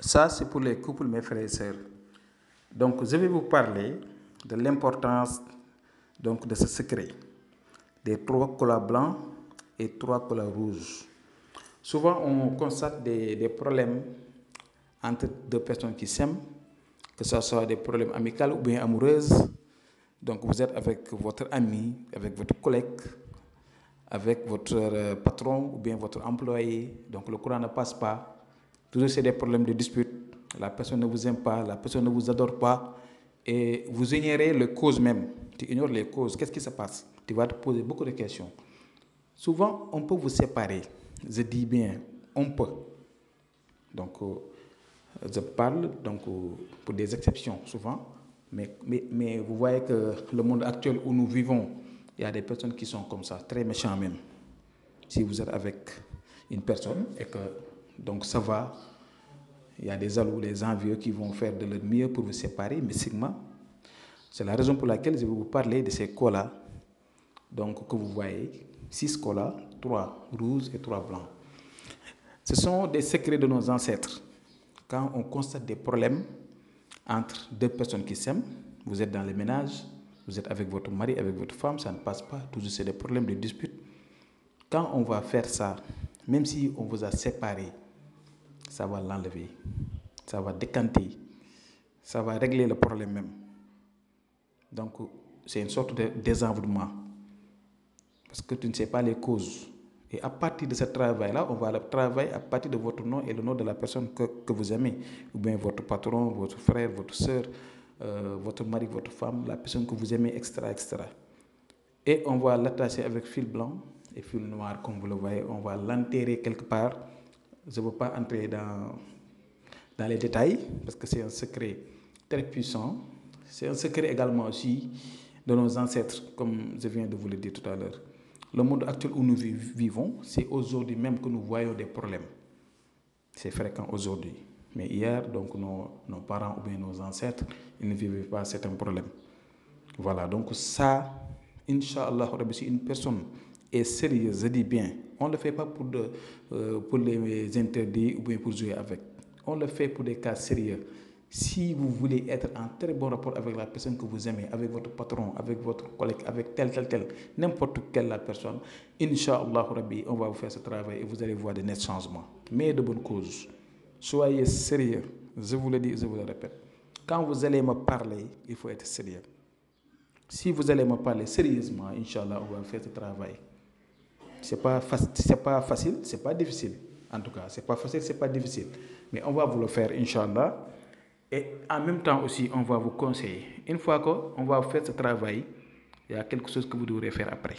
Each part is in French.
Ça, c'est pour les couples, mes frères et sœurs. Donc, je vais vous parler de l'importance de ce secret, des trois colas blancs et trois colas rouges. Souvent, on constate des problèmes entre deux personnes qui s'aiment, que ce soit des problèmes amicaux ou bien amoureux. Donc, vous êtes avec votre ami, avec votre collègue, avec votre patron ou bien votre employé. Donc, le courant ne passe pas. Toujours, c'est des problèmes de dispute. La personne ne vous aime pas, la personne ne vous adore pas. Et vous ignorez les causes même. Tu ignores les causes. Qu'est-ce qui se passe? Tu vas te poser beaucoup de questions. Souvent, on peut vous séparer. Je dis bien, on peut. Donc, je parle pour des exceptions souvent. Mais vous voyez que le monde actuel où nous vivons, il y a des personnes qui sont comme ça, très méchants même. Si vous êtes avec une personne et que donc ça va, il y a des jaloux, des envieux qui vont faire de leur mieux pour vous séparer mystiquement. C'est la raison pour laquelle je vais vous parler de ces colas. Donc que vous voyez, 6 colas, 3 rouges et 3 blancs. Ce sont des secrets de nos ancêtres. Quand on constate des problèmes entre deux personnes qui s'aiment, vous êtes dans le ménage, vous êtes avec votre mari, avec votre femme, ça ne passe pas, toujours c'est des problèmes de dispute. Quand on va faire ça, même si on vous a séparés, ça va l'enlever, ça va décanter, ça va régler le problème même. Donc, c'est une sorte de désenvoûtement. Parce que tu ne sais pas les causes. Et à partir de ce travail-là, on va le travailler à partir de votre nom et le nom de la personne que vous aimez. Ou bien votre patron, votre frère, votre soeur, votre mari, votre femme, la personne que vous aimez, etc., etc. Et on va l'attacher avec fil blanc et fil noir, comme vous le voyez. On va l'enterrer quelque part. Je ne veux pas entrer dans les détails, parce que c'est un secret très puissant. C'est un secret également aussi de nos ancêtres, comme je viens de vous le dire tout à l'heure. Le monde actuel où nous vivons, c'est aujourd'hui même que nous voyons des problèmes. C'est fréquent aujourd'hui. Mais hier, donc nos parents ou bien nos ancêtres, ils ne vivaient pas certains problèmes. Voilà, donc ça, Inch'Allah, si une personne est sérieuse, je dis bien, on ne le fait pas pour les interdits ou bien pour jouer avec. On le fait pour des cas sérieux. Si vous voulez être en très bon rapport avec la personne que vous aimez, avec votre patron, avec votre collègue, avec tel, n'importe quelle la personne, Inch'Allah, on va vous faire ce travail et vous allez voir de nets changements. Mais de bonnes causes. Soyez sérieux. Je vous le dis, je vous le répète. Quand vous allez me parler, il faut être sérieux. Si vous allez me parler sérieusement, Inch'Allah, on va faire ce travail. C'est pas facile, c'est pas difficile. En tout cas, c'est pas facile, c'est pas difficile. Mais on va vous le faire, Inch'Allah. Et en même temps aussi, on va vous conseiller. Une fois qu'on va faire ce travail, il y a quelque chose que vous devrez faire après.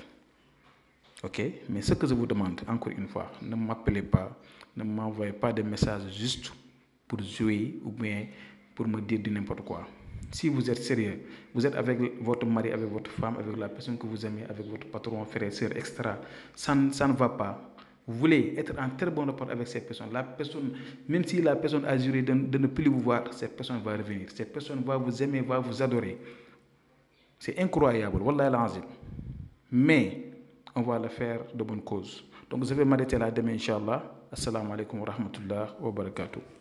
Ok? Mais ce que je vous demande, encore une fois, ne m'appelez pas, ne m'envoyez pas de messages juste pour jouer ou bien pour me dire de n'importe quoi. Si vous êtes sérieux, vous êtes avec votre mari, avec votre femme, avec la personne que vous aimez, avec votre patron, frère, soeur, etc., ça ne va pas. Vous voulez être en très bon rapport avec cette personne. La personne, même si la personne a juré de ne plus vous voir, cette personne va revenir. Cette personne va vous aimer, va vous adorer. C'est incroyable, wallah l'azim. Mais on va le faire de bonne cause. Donc je vais m'arrêter là demain, Inch'Allah. Assalamu alaikum wa rahmatullah wa barakatuh.